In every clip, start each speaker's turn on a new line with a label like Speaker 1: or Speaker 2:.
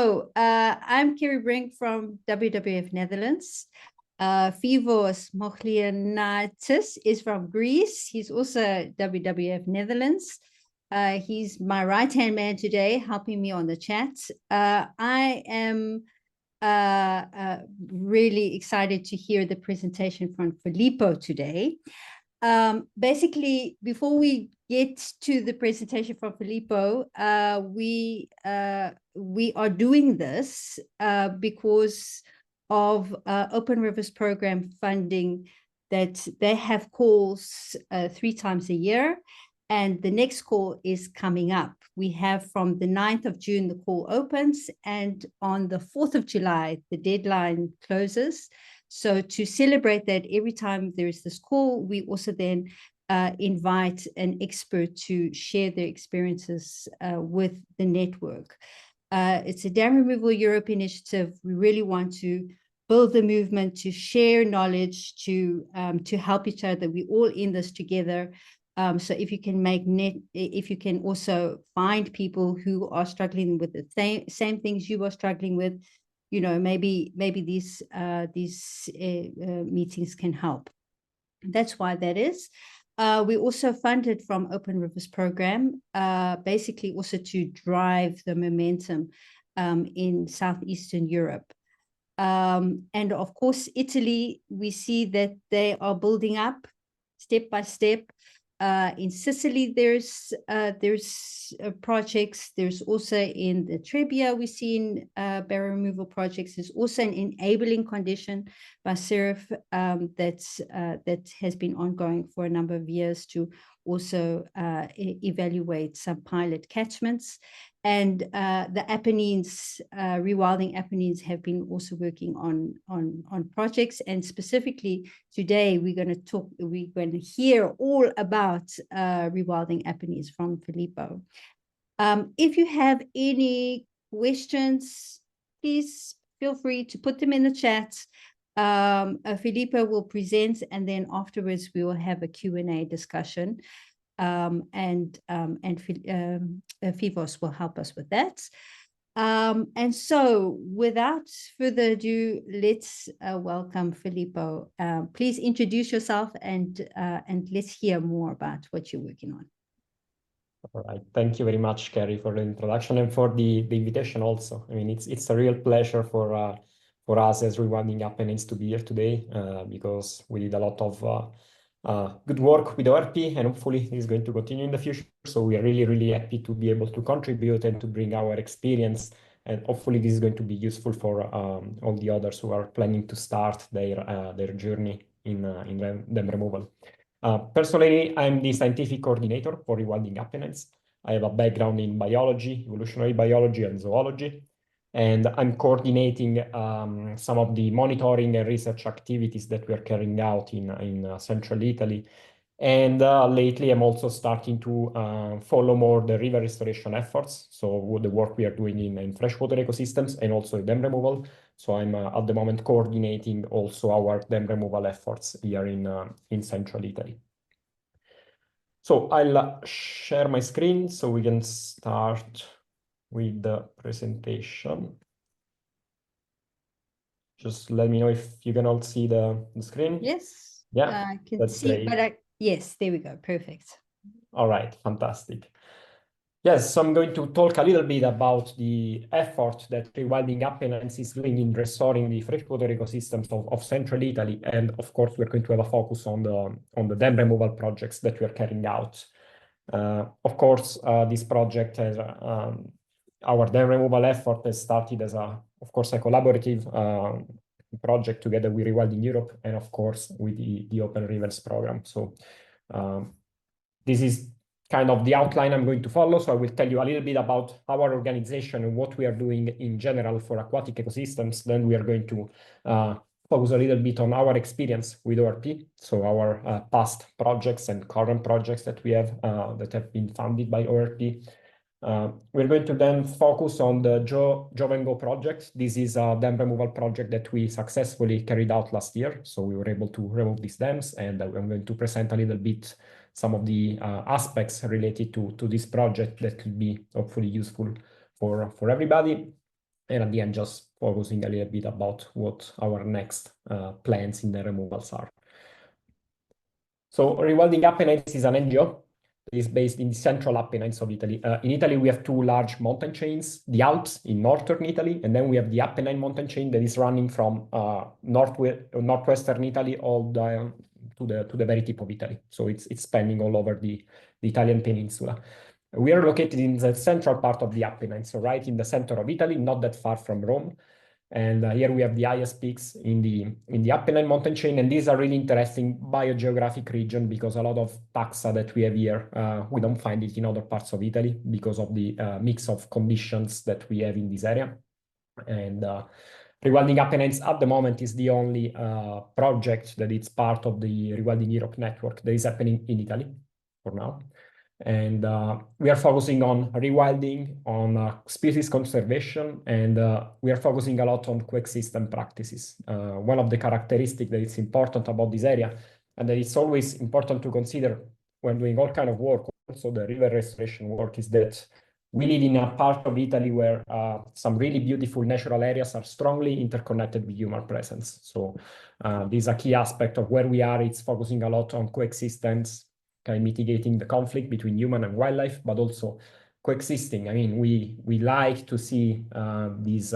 Speaker 1: I'm Kerry Brink from WWF Netherlands. Fivos Moglianatis is from Greece. He's also WWF Netherlands. He's my right-hand man today, helping me on the chat. I am really excited to hear the presentation from Filippo today. Basically, before we get to the presentation from Filippo, we are doing this because of Open Rivers program funding that they have calls 3 times a year, and the next call is coming up. We have from the 9th of June, the call opens, and on the 4th of July, the deadline closes. So to celebrate that, every time there is this call, we also then invite an expert to share their experiences with the network. It's a Dam Removal Europe initiative. We really want to build the movement, to share knowledge, to help each other. We're all in this together. So if you can if you can also find people who are struggling with the same things you are struggling with, you know, maybe these meetings can help. That's why that is. We also funded from Open Rivers program, basically also to drive the momentum in Southeastern Europe. And of course, Italy, we see that they are building up step by step. In Sicily, there's projects. There's also in the Trebbia, we've seen barrier removal projects. There's also an enabling condition by SERF that has been ongoing for a number of years to also evaluate some pilot catchments. And the Apennines, Rewilding Apennines have been also working on projects. And specifically today, we're going to hear all about Rewilding Apennines from Filippo. If you have any questions, please feel free to put them in the chat. Filippo will present, and then afterwards we will have a Q&A discussion. And Fivos will help us with that. And so without further ado, let's welcome Filippo. Please introduce yourself and let's hear more about what you're working on.
Speaker 2: All right. Thank you very much, Kerry, for the introduction and for the invitation also. I mean, it's a real pleasure for us as Rewilding Apennines to be here today because we did a lot of good work with ORP, and hopefully this is going to continue in the future. So we are really, really happy to be able to contribute and to bring our experience. And hopefully this is going to be useful for all the others who are planning to start their journey in dam removal. Personally, I'm the scientific coordinator for Rewilding Apennines. I have a background in biology, evolutionary biology, and zoology. And I'm coordinating some of the monitoring and research activities that we are carrying out in central Italy. And lately, I'm also starting to follow more the river restoration efforts. So the work we are doing in freshwater ecosystems and also dam removal. So I'm at the moment coordinating also our dam removal efforts here in central Italy. So I'll share my screen so we can start with the presentation. Just let me know if you can all see the screen.
Speaker 1: Yes.
Speaker 2: Yeah,
Speaker 1: I can
Speaker 2: that's
Speaker 1: see,
Speaker 2: great.
Speaker 1: but yes, there we go. Perfect.
Speaker 2: All right, fantastic. Yes, so I'm going to talk a little bit about the effort that Rewilding Apennines is doing in restoring the freshwater ecosystems of central Italy. And of course, we're going to have a focus on the dam removal projects that we are carrying out. Of course, this project has our dam removal effort has started as of course, a collaborative project together with Rewilding Europe and of course with the Open Rivers program. So this is kind of the outline I'm going to follow. So I will tell you a little bit about our organization and what we are doing in general for aquatic ecosystems. Then we are going to focus a little bit on our experience with ORP, so our past projects and current projects that we have that have been funded by ORP. We're going to then focus on the Jovengo project. This is a dam removal project that we successfully carried out last year. So we were able to remove these dams, and I'm going to present a little bit some of the aspects related to this project that will be hopefully useful for everybody. and at the end, just focusing a little bit about what our next plans in the removals are. So Rewilding Apennines is an NGO that is based in the central Apennines of Italy. In Italy, we have two large mountain chains, the Alps in northern Italy, and then we have the Apennine mountain chain that is running from northwestern Italy all down to the very tip of Italy. So it's spanning all over the Italian peninsula. We are located in the central part of the Apennines, so right in the center of Italy, not that far from Rome. And here we have the highest peaks in the Apennine mountain chain, and these are really interesting biogeographic region because a lot of taxa that we have here, we don't find it in other parts of Italy because of the mix of conditions that we have in this area. And Rewilding Apennines at the moment is the only project that is part of the Rewilding Europe network that is happening in Italy for now. And we are focusing on rewilding, on species conservation, and we are focusing a lot on coexistence practices. One of the characteristics that is important about this area, and that it's always important to consider when doing all kind of work, also the river restoration work, is that we live in a part of Italy where some really beautiful natural areas are strongly interconnected with human presence. So this is a key aspect of where we are. It's focusing a lot on coexistence, kind of mitigating the conflict between human and wildlife, but also coexisting. I mean, we like to see these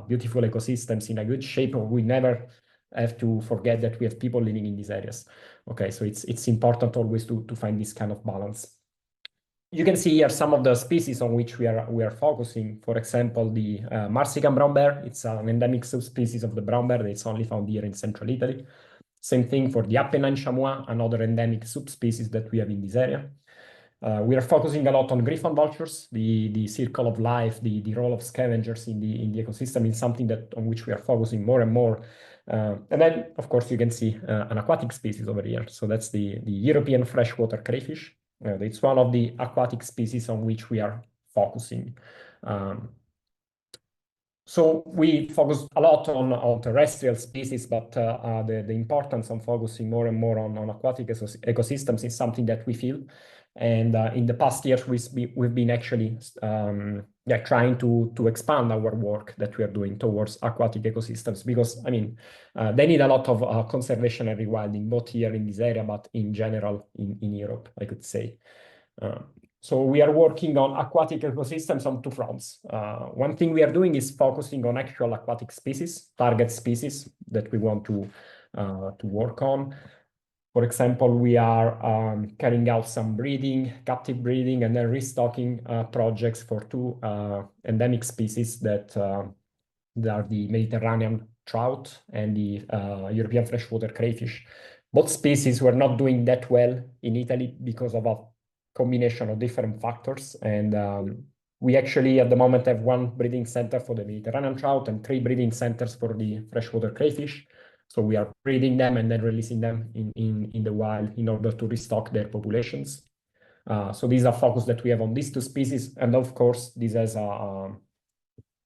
Speaker 2: beautiful ecosystems in a good shape, but we never have to forget that we have people living in these areas. Okay, so it's important always to find this kind of balance. You can see here some of the species on which we are focusing. For example, the Marsican brown bear. It's an endemic subspecies of the brown bear that's only found here in central Italy. Same thing for the Apennine chamois, another endemic subspecies that we have in this area. We are focusing a lot on griffon vultures, the circle of life, the role of scavengers in the ecosystem is something that on which we are focusing more and more. And then, of course, you can see an aquatic species over here. So that's the European freshwater crayfish. It's one of the aquatic species on which we are focusing. So we focus a lot on terrestrial species, but the importance of focusing more and more on aquatic ecosystems is something that we feel. And in the past years, we've been actually trying to expand our work that we are doing towards aquatic ecosystems because, I mean, they need a lot of conservation and rewilding, both here in this area, but in general in Europe, I could say. So we are working on aquatic ecosystems on two fronts. One thing we are doing is focusing on actual aquatic species, target species that we want to work on. For example, we are carrying out some breeding, captive breeding, and then restocking projects for two endemic species that are the Mediterranean trout and the European freshwater crayfish. Both species were not doing that well in Italy because of a combination of different factors. And we actually, at the moment, have one breeding center for the Mediterranean trout and 3 breeding centers for the freshwater crayfish. So we are breeding them and then releasing them in the wild in order to restock their populations. So these are focus that we have on these two species. And of course, this has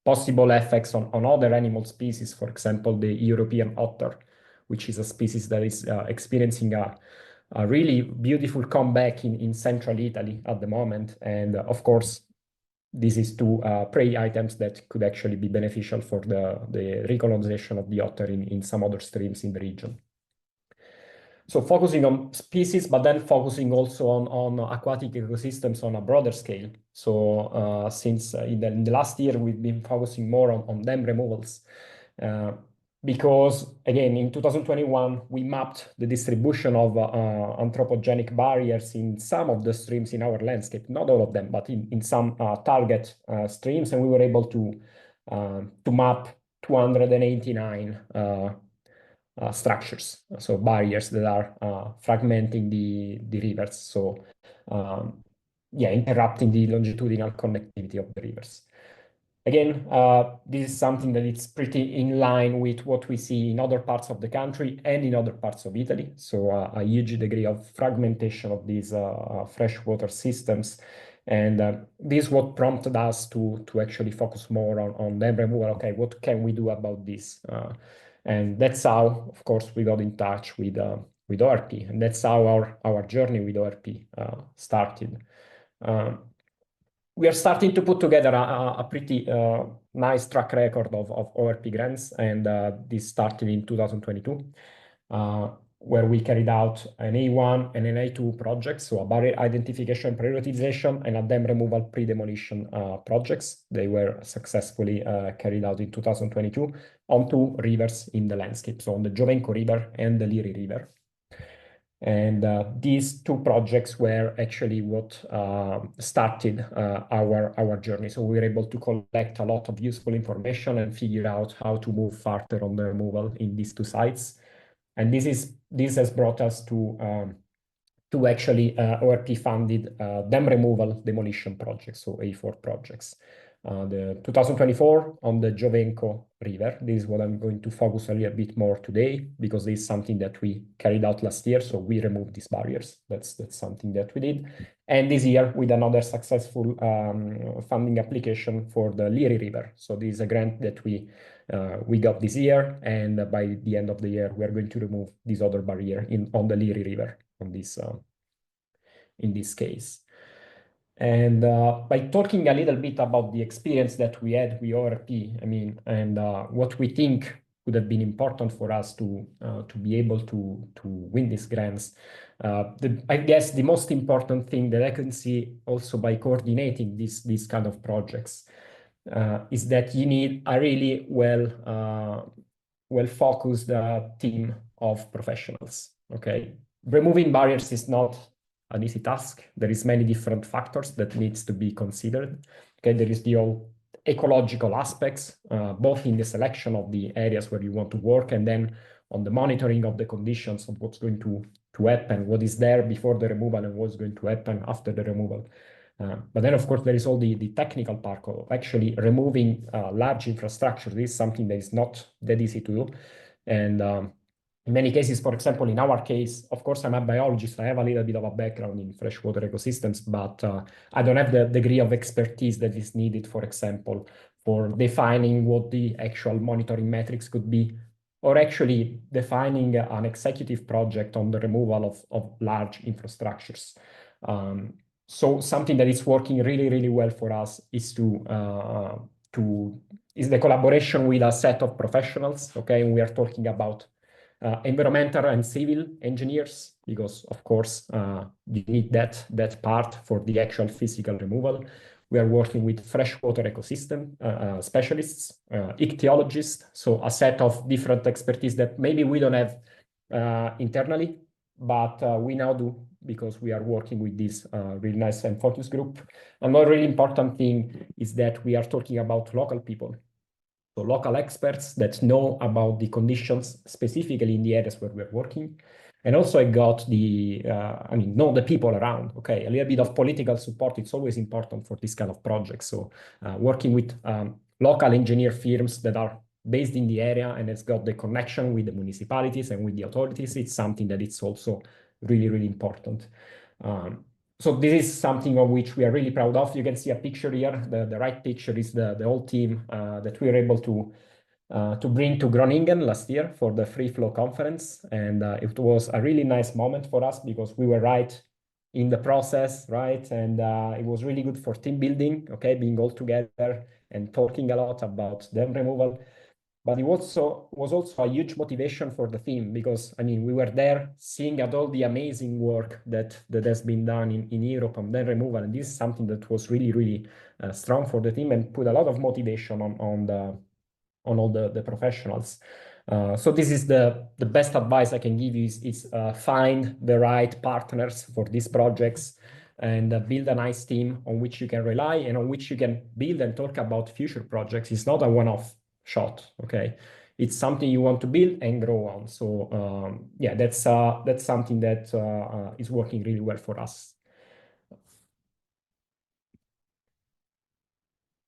Speaker 2: possible effects on other animal species. For example, the European otter, which is a species that is experiencing a really beautiful comeback in central Italy at the moment. And of course, this is two prey items that could actually be beneficial for the recolonization of the otter in some other streams in the region. So focusing on species, but then focusing also on aquatic ecosystems on a broader scale. So since in the last year, we've been focusing more on dam removals. Because again, in 2021, we mapped the distribution of anthropogenic barriers in some of the streams in our landscape, not all of them, but in some target streams, and we were able to map 289 structures, so barriers that are fragmenting the rivers, so interrupting the longitudinal connectivity of the rivers. Again, this is something that it's pretty in line with what we see in other parts of the country and in other parts of Italy. So a huge degree of fragmentation of these freshwater systems. And this is what prompted us to actually focus more on dam removal. Okay, what can we do about this? And that's how, of course, we got in touch with ORP. And that's how our journey with ORP started. we are starting to put together a pretty nice track record of ORP grants, and this started in 2022, where we carried out an A1 and an A2 project, so a barrier identification prioritization and a dam removal pre-demolition projects. They were successfully carried out in 2022 on two rivers in the landscape, so on the Giovenco River and the Liri River. And these two projects were actually what started our journey. So we were able to collect a lot of useful information and figure out how to move further on the removal in these two sites. And this has brought us to actually ORP funded dam removal demolition projects, so A4 projects. The 2024 on the Giovenco River. This is what I'm going to focus a little bit more today, because this is something that we carried out last year. So we removed these barriers. That's something that we did. And this year with another successful funding application for the Liri River. So this is a grant that we got this year. And by the end of the year, we are going to remove this other barrier on the Liri River on this, in this case. And by talking a little bit about the experience that we had with ORP, I mean, and what we think would have been important for us to be able to win these grants, I guess the most important thing that I can see also by coordinating these kind of projects is that you need a really well-focused team of professionals. Okay, removing barriers is not an easy task. There is many different factors that needs to be considered. Okay, there is the whole ecological aspects, both in the selection of the areas where you want to work, and then on the monitoring of the conditions of what's going to happen, what is there before the removal and what's going to happen after the removal. But then, of course, there is all the technical part of actually removing large infrastructure. This is something that is not that easy to do. And in many cases, for example, in our case, of course, I'm a biologist. I have a little bit of a background in freshwater ecosystems, but I don't have the degree of expertise that is needed, for example, for defining what the actual monitoring metrics could be, or actually defining an executive project on the removal of large infrastructures. So something that is working really, really well for us is is the collaboration with a set of professionals. Okay, and we are talking about environmental and civil engineers, because of course you need that part for the actual physical removal. We are working with freshwater ecosystem specialists, ichthyologists, so a set of different expertise that maybe we don't have internally, but we now do, because we are working with this really nice and focus group. Another really important thing is that we are talking about local people. So local experts that know about the conditions specifically in the areas where we're working. And also I got know the people around. Okay, a little bit of political support, it's always important for this kind of projects. So working with local engineer firms that are based in the area and it's got the connection with the municipalities and with the authorities, it's something that it's also really, really important. So this is something of which we are really proud of. You can see a picture here. The right picture is the whole team that we were able to bring to Groningen last year for the Free Flow conference. And it was a really nice moment for us because we were right in the process, right? And it was really good for team building, okay, being all together and talking a lot about dam removal. But it was also a huge motivation for the team because, I mean, we were there seeing at all the amazing work that has been done in Europe on dam removal. And this is something that was really, really strong for the team and put a lot of motivation on all the professionals. So this is the best advice I can give you is find the right partners for these projects and build a nice team on which you can rely and on which you can build and talk about future projects. It's not a one-off shot, okay? It's something you want to build and grow on. So yeah, that's something that is working really well for us.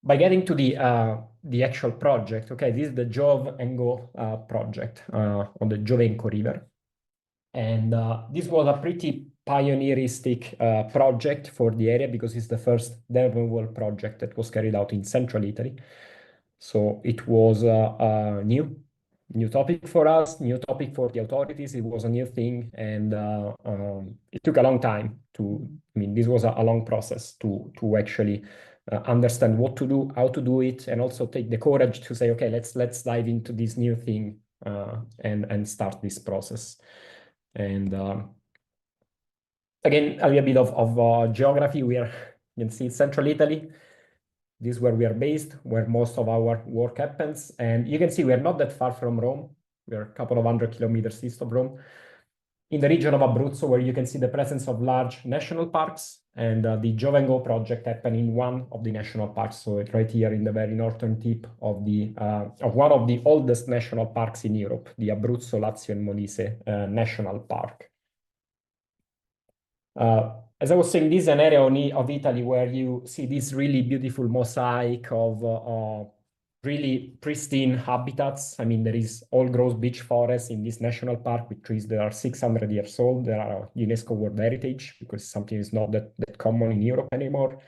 Speaker 2: By getting to the actual project, okay, this is the Giovenco project on the Giovenco River. And this was a pretty pioneeristic project for the area because it's the first dam removal project that was carried out in central Italy. So it was a new topic for us, new topic for the authorities. It was a new thing, and it took a long time this was a long process to actually understand what to do, how to do it, and also take the courage to say, okay, let's dive into this new thing and start this process. And again, a little bit of geography. You can see central Italy. This is where we are based, where most of our work happens. And you can see we are not that far from Rome. We are a couple of 100 kilometers east of Rome, in the region of Abruzzo, where you can see the presence of large national parks, and the Giovengo project happened in one of the national parks. So right here in the very northern tip of one of the oldest national parks in Europe, the Abruzzo, Lazio, and Molise National Park. As I was saying, this is an area of Italy where you see this really beautiful mosaic of really pristine habitats. I mean, there is old-growth beech forest in this national park with trees that are 600 years old. They are UNESCO World Heritage because something is not that common in Europe anymore.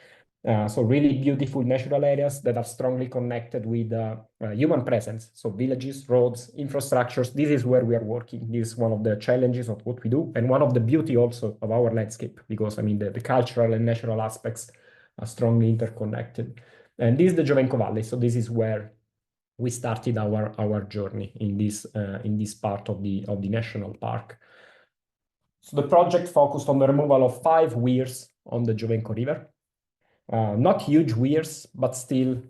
Speaker 2: So really beautiful natural areas that are strongly connected with human presence. So villages, roads, infrastructures. This is where we are working. This is one of the challenges of what we do, and one of the beauty also of our landscape, because I mean the cultural and natural aspects are strongly interconnected. And this is the Giovenco Valley. So this is where we started our journey in this part of the national park. So the project focused on the removal of 5 weirs on the Giovenco River. Not huge weirs, but still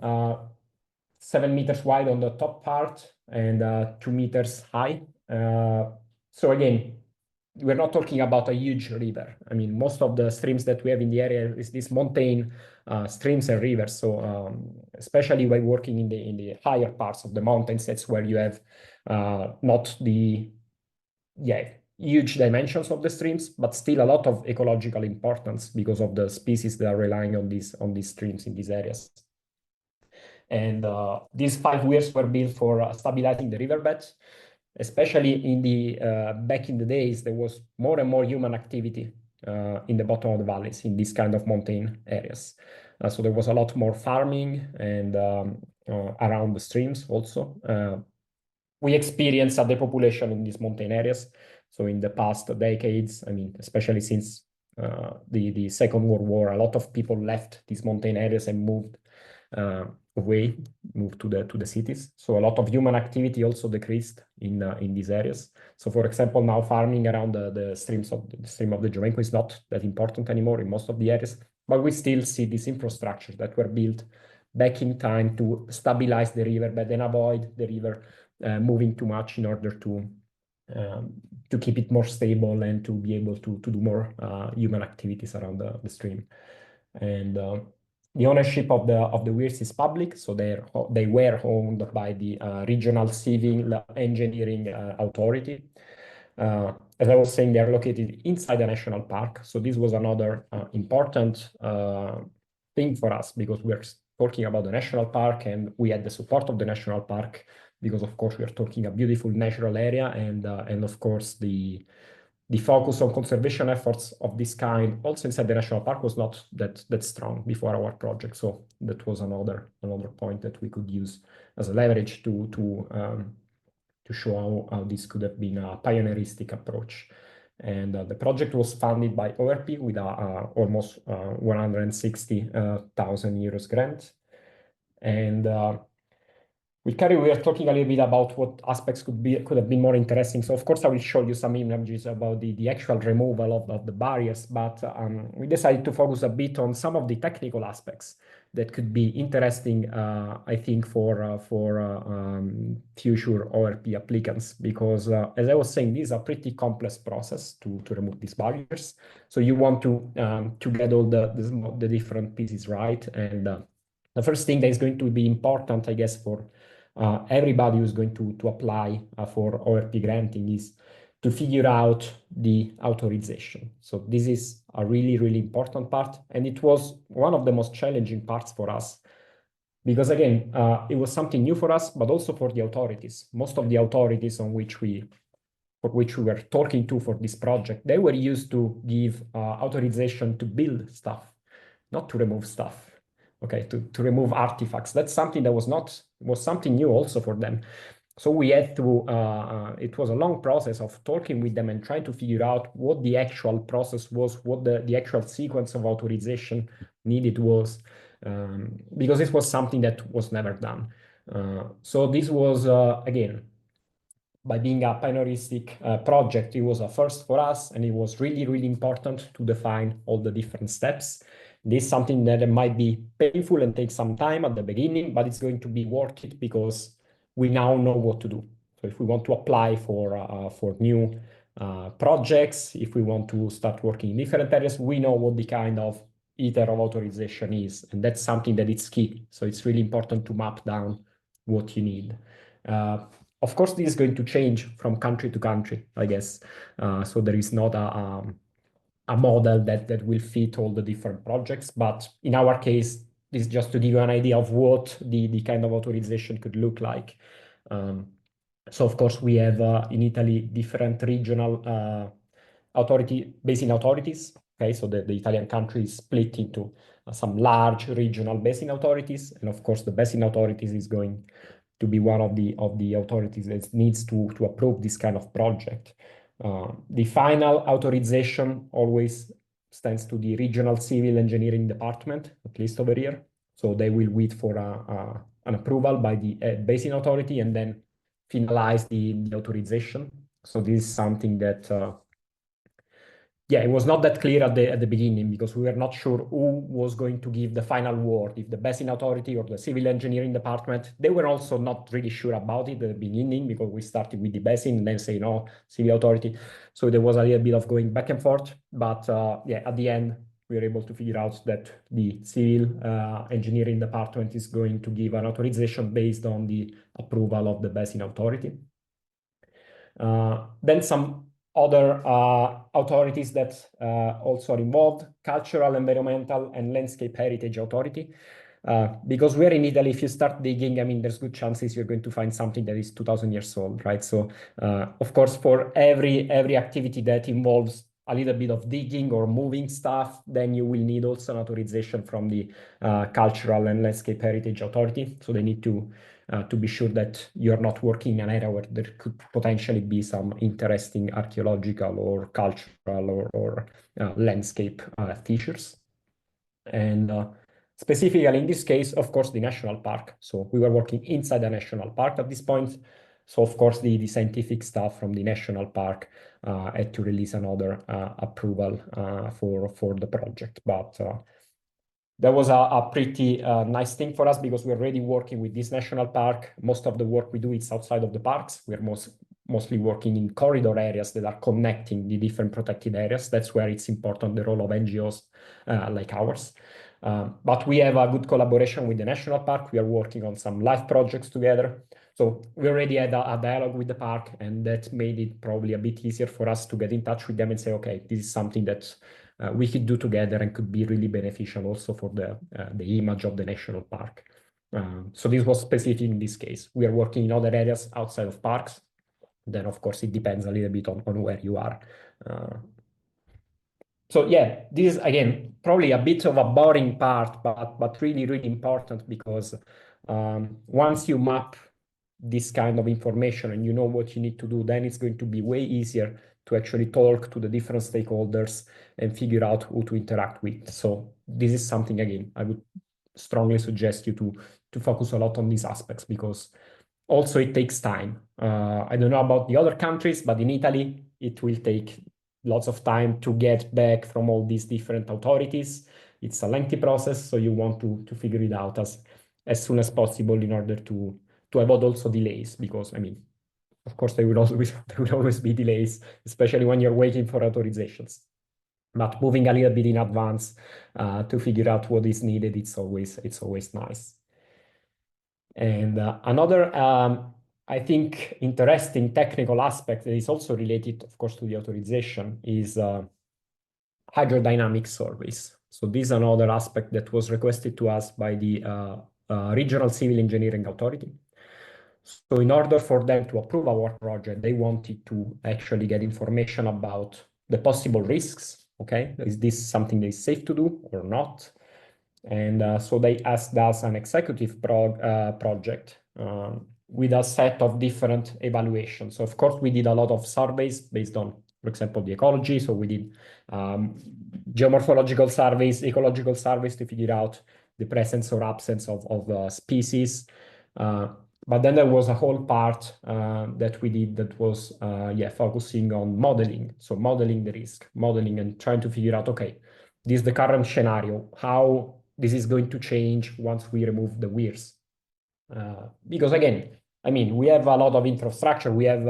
Speaker 2: 7 meters wide on the top part and 2 meters high. So again, we're not talking about a huge river. I mean, most of the streams that we have in the area is these mountain streams and rivers. So especially when working in the higher parts of the mountains, that's where you have not the huge dimensions of the streams, but still a lot of ecological importance because of the species that are relying on these streams in these areas. And these 5 weirs were built for stabilizing the riverbeds, especially in the back in the days. There was more and more human activity in the bottom of the valleys in these kind of mountain areas. So there was a lot more farming and around the streams also. We experienced a depopulation in these mountain areas. So in the past decades, I mean, especially since the Second World War, a lot of people left these mountain areas and moved to the cities. So a lot of human activity also decreased in these areas. So for example, now farming around the stream of the Giovenco is not that important anymore in most of the areas, but we still see these infrastructures that were built back in time to stabilize the riverbed and avoid the river moving too much in order to keep it more stable and to be able to do more human activities around the stream. And the ownership of the weirs is public, so they were owned by the regional civil engineering authority. As I was saying, they are located inside the national park. So this was another important thing for us, because we are talking about the national park and we had the support of the national park, because of course we are talking a beautiful natural area, and of course the focus on conservation efforts of this kind also inside the national park was not that strong before our project. So that was another point that we could use as a leverage to show how this could have been a pioneeristic approach. And the project was funded by ORP with almost 160,000 euros grant. And we are talking a little bit about what aspects could have been more interesting. So of course I will show you some images about the actual removal of the barriers, but we decided to focus a bit on some of the technical aspects that could be interesting, I think, for future ORP applicants, because as I was saying, this is a pretty complex process to remove these barriers. So you want to get all the different pieces right, and the first thing that is going to be important, I guess, for everybody who's going to apply for ORP granting is to figure out the authorization. So this is a really, really important part. And it was one of the most challenging parts for us, because again, it was something new for us, but also for the authorities. Most of the authorities for which we were talking to for this project, they were used to give authorization to build stuff, not to remove stuff. Okay, to remove artifacts. That's something that was something new also for them. So we had to, it was a long process of talking with them and trying to figure out what the actual process was, what the actual sequence of authorization needed was. because this was something that was never done. So this was, again, by being a pioneeristic project, it was a first for us, and it was really, really important to define all the different steps. This is something that might be painful and take some time at the beginning, but it's going to be worth it because we now know what to do. So if we want to apply for new projects, if we want to start working in different areas, we know what the kind of ether of authorization is, and that's something that is key. So it's really important to map down what you need. Of course, this is going to change from country to country, I guess. So there is not a model that will fit all the different projects. But in our case, this is just to give you an idea of what the kind of authorization could look like. So of course, we have in Italy different regional basin authorities. Okay, so the Italian country is split into some large regional basin authorities, and of course, the basin authorities is going to be one of the authorities that needs to approve this kind of project. The final authorization always stands to the regional civil engineering department, at least over here. So they will wait for an approval by the basin authority and then finalize the authorization. So this is something that yeah, it was not that clear at the beginning because we were not sure who was going to give the final word, if the basin authority or the civil engineering department. They were also not really sure about it at the beginning because we started with the basin and then say no, civil authority. So there was a little bit of going back and forth. But yeah, at the end, we were able to figure out that the civil engineering department is going to give an authorization based on the approval of the basin authority. Then some other authorities that also are involved: cultural, environmental, and landscape heritage authority. Because we're in Italy, if you start digging, I mean, there's good chances you're going to find something that is 2,000 years old, right? So, of course, for every activity that involves a little bit of digging or moving stuff, then you will need also an authorization from the Cultural and Landscape Heritage Authority. So they need to be sure that you're not working in an area where there could potentially be some interesting archaeological or cultural or landscape features. And specifically in this case, of course, the national park. So we were working inside a national park at this point. So of course, the scientific staff from the national park had to release another approval for the project. But that was a pretty nice thing for us because we're already working with this national park. Most of the work we do is outside of the parks. We're mostly working in corridor areas that are connecting the different protected areas. That's where it's important, the role of NGOs like ours. But we have a good collaboration with the national park. We are working on some live projects together. So we already had a dialogue with the park, and that made it probably a bit easier for us to get in touch with them and say, okay, this is something that we could do together and could be really beneficial also for the image of the national park. So this was specific in this case. We are working in other areas outside of parks. Then, of course, it depends a little bit on where you are. So yeah, this is, again, probably a bit of a boring part, but really, really important because once you map this kind of information and you know what you need to do, then it's going to be way easier to actually talk to the different stakeholders and figure out who to interact with. So this is something, again, I would strongly suggest you to focus a lot on these aspects because also it takes time. I don't know about the other countries, but in Italy, it will take lots of time to get back from all these different authorities. It's a lengthy process, so you want to figure it out as soon as possible in order to avoid also delays, because I mean, of course, there will always be delays, especially when you're waiting for authorizations. But moving a little bit in advance to figure out what is needed, it's always nice. And another, I think, interesting technical aspect that is also related, of course, to the authorization is hydrodynamic surveys. So this is another aspect that was requested to us by the Regional Civil Engineering Authority. So in order for them to approve our project, they wanted to actually get information about the possible risks. Okay, is this something that is safe to do or not? And so they asked us an executive project with a set of different evaluations. So of course, we did a lot of surveys based on, for example, the ecology. So we did geomorphological surveys, ecological surveys to figure out the presence or absence of species. But then there was a whole part that we did that was focusing on modeling. So modeling the risk, modeling and trying to figure out, okay, this is the current scenario, how this is going to change once we remove the weirs. Because again, I mean, we have a lot of infrastructure. We have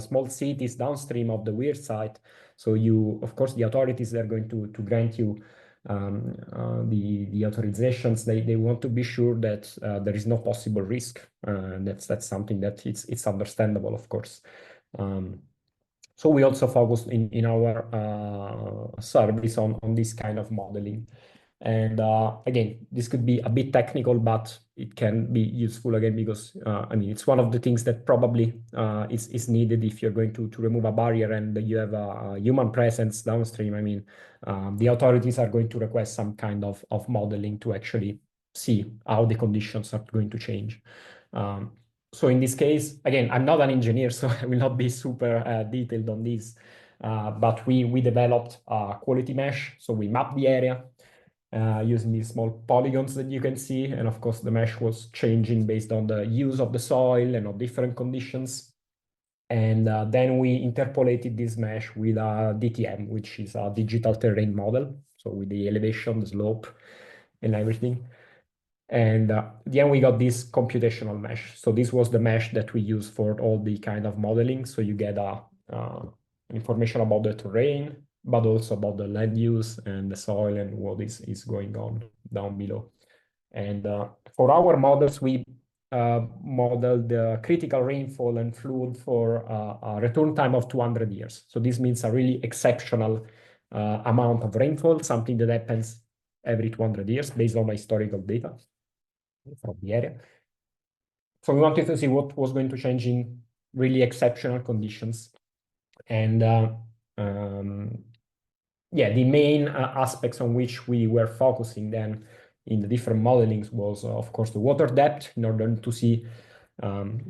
Speaker 2: small cities downstream of the weir site. So you, of course, the authorities are going to grant you the authorizations. They want to be sure that there is no possible risk. That's something that it's understandable, of course. So we also focused in our service on this kind of modeling. And again, this could be a bit technical, but it can be useful again because I mean, it's one of the things that probably is needed if you're going to remove a barrier and you have a human presence downstream. I mean, the authorities are going to request some kind of modeling to actually see how the conditions are going to change. So in this case, again, I'm not an engineer, so I will not be super detailed on this. But we developed a quality mesh, so we mapped the area. Using these small polygons that you can see. And of course, the mesh was changing based on the use of the soil and of different conditions. And then we interpolated this mesh with a DTM, which is a digital terrain model. So with the elevation, the slope, and everything. And then we got this computational mesh. So this was the mesh that we use for all the kind of modeling. So you get information about the terrain, but also about the land use and the soil and what is going on down below. And for our models, we modeled the critical rainfall and flood for a return time of 200 years. So this means a really exceptional amount of rainfall, something that happens every 200 years based on historical data from the area. So we wanted to see what was going to change in really exceptional conditions. And the main aspects on which we were focusing then in the different modelings was, of course, the water depth in order to see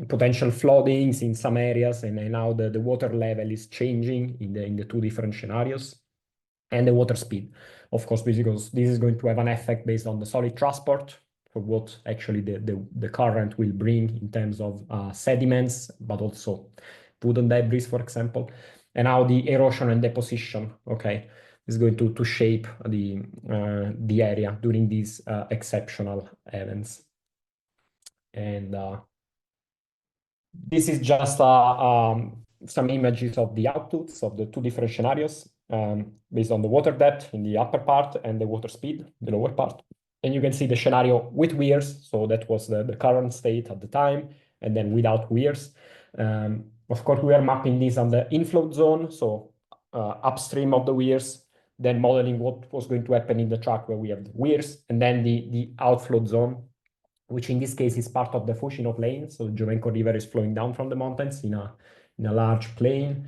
Speaker 2: potential floodings in some areas and now the water level is changing in the two different scenarios, and the water speed, of course, because this is going to have an effect based on the solid transport for what actually the current will bring in terms of sediments, but also food and debris, for example, and how the erosion and deposition, okay, is going to shape the area during these exceptional events. And this is just some images of the outputs of the two different scenarios based on the water depth in the upper part and the water speed, the lower part. And you can see the scenario with weirs, so that was the current state at the time, and then without weirs. Of course, we are mapping this on the inflow zone, so upstream of the weirs, then modeling what was going to happen in the track where we have the weirs, and then the outflow zone, which in this case is part of the Fucino plain. So the Giovenco River is flowing down from the mountains in a large plain.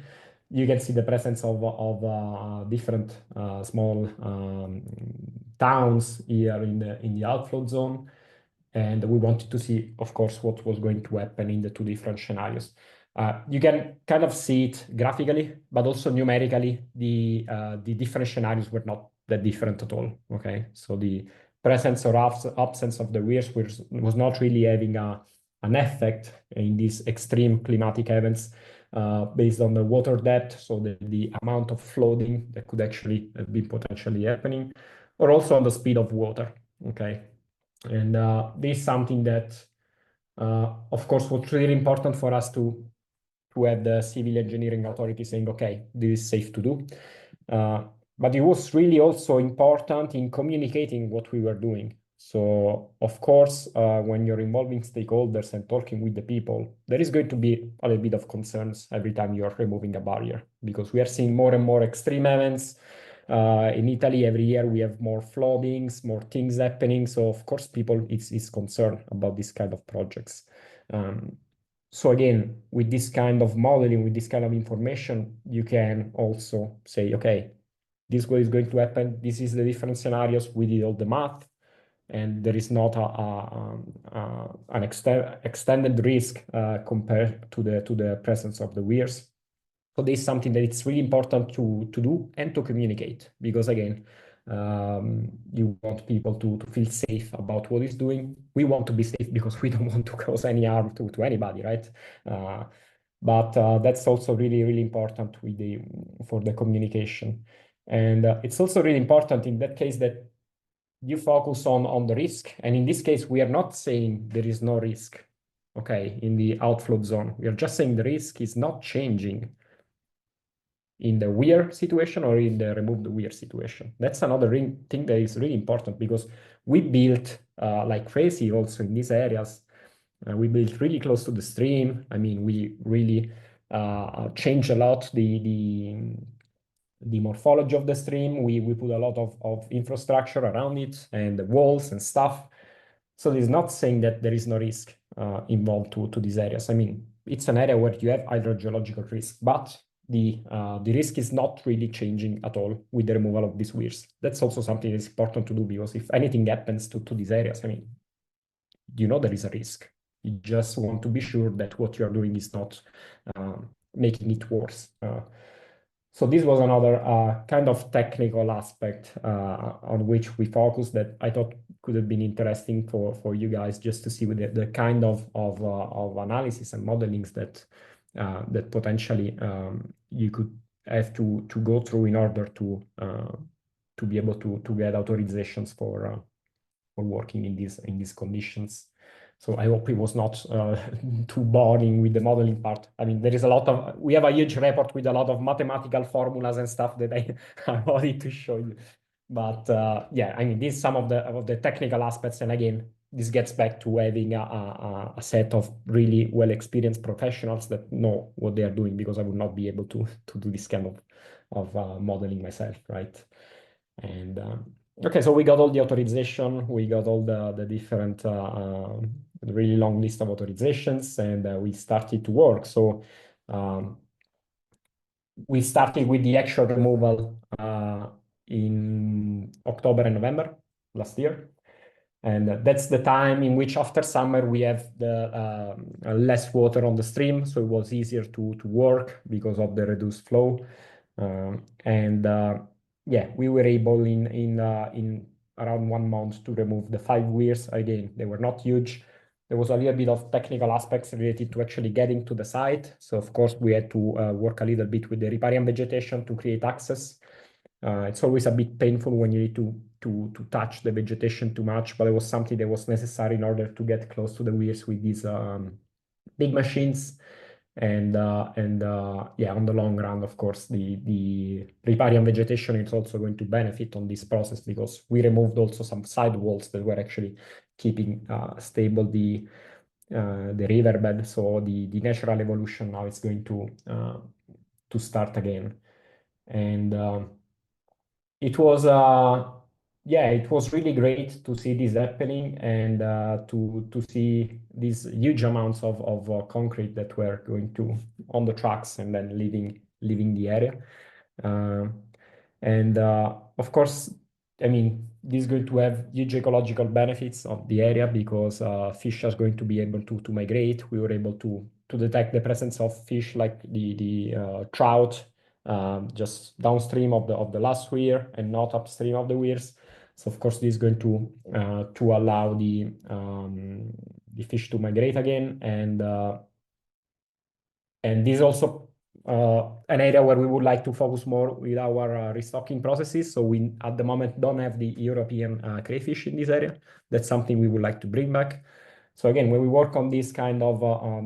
Speaker 2: You can see the presence of different small towns here in the outflow zone. And we wanted to see, of course, what was going to happen in the two different scenarios. You can kind of see it graphically, but also numerically, the different scenarios were not that different at all, okay? So the presence or absence of the weirs was not really having an effect in these extreme climatic events based on the water depth, so the amount of flooding that could actually have been potentially happening, or also on the speed of water, okay? And this is something that, of course, was really important for us to have the civil engineering authority saying, okay, this is safe to do. But it was really also important in communicating what we were doing. So, of course, when you're involving stakeholders and talking with the people, there is going to be a little bit of concerns every time you're removing a barrier, because we are seeing more and more extreme events. In Italy, every year we have more floodings, more things happening. So, of course, people is concerned about this kind of projects. So again, with this kind of modeling, with this kind of information, you can also say, okay, this is what is going to happen. This is the different scenarios. We did all the math, and there is not an extended risk compared to the presence of the weirs. So this is something that it's really important to do and to communicate, because again, You want people to feel safe about what he's doing. We want to be safe because we don't want to cause any harm to anybody, right? But that's also really, really important for the communication. And it's also really important in that case that you focus on the risk. And in this case, we are not saying there is no risk, okay, in the outflow zone. We are just saying the risk is not changing in the weir situation or in the removed weir situation. That's another thing that is really important because we built like crazy also in these areas. We built really close to the stream. I mean, we really changed a lot the morphology of the stream. We put a lot of infrastructure around it and the walls and stuff. So it's not saying that there is no risk involved to these areas. I mean, it's an area where you have hydrogeological risk, but the risk is not really changing at all with the removal of these weirs. That's also something that's important to do because if anything happens to these areas, I mean, you know there is a risk. You just want to be sure that what you are doing is not making it worse. So this was another kind of technical aspect on which we focused that I thought could have been interesting for you guys just to see the kind of analysis and modelings that potentially you could have to go through in order to be able to get authorizations for working in these conditions. So I hope it was not too boring with the modeling part. I mean, there is we have a huge report with a lot of mathematical formulas and stuff that I wanted to show you. But yeah, I mean, these some of the technical aspects. And again, this gets back to having a set of really well-experienced professionals that know what they are doing, because I would not be able to do this kind of modeling myself, right? And okay, so we got all the authorization, we got all the different really long list of authorizations, and we started to work. So we started with the actual removal in October and November last year. And that's the time in which after summer we have the less water on the stream, so it was easier to work because of the reduced flow. Yeah, we were able in around 1 month to remove the 5 weirs. Again, they were not huge. There was a little bit of technical aspects related to actually getting to the site. So of course we had to work a little bit with the riparian vegetation to create access. It's always a bit painful when you need to touch the vegetation too much, but it was something that was necessary in order to get close to the weirs with these big machines. And yeah, on the long run, of course, the riparian vegetation is also going to benefit on this process, because we removed also some side walls that were actually keeping stable the riverbed. So the natural evolution now is going to start again. And it was yeah, it was really great to see this happening, and to see these huge amounts of concrete that were going to on the trucks and then leaving the area. And of course, I mean, this is going to have huge ecological benefits of the area, because fish are going to be able to migrate. We were able to detect the presence of fish like the trout just downstream of the last weir and not upstream of the weirs. So of course, this is going to allow the fish to migrate again, and this is also an area where we would like to focus more with our restocking processes. So we at the moment don't have the European crayfish in this area. That's something we would like to bring back. So again, when we work on these kind of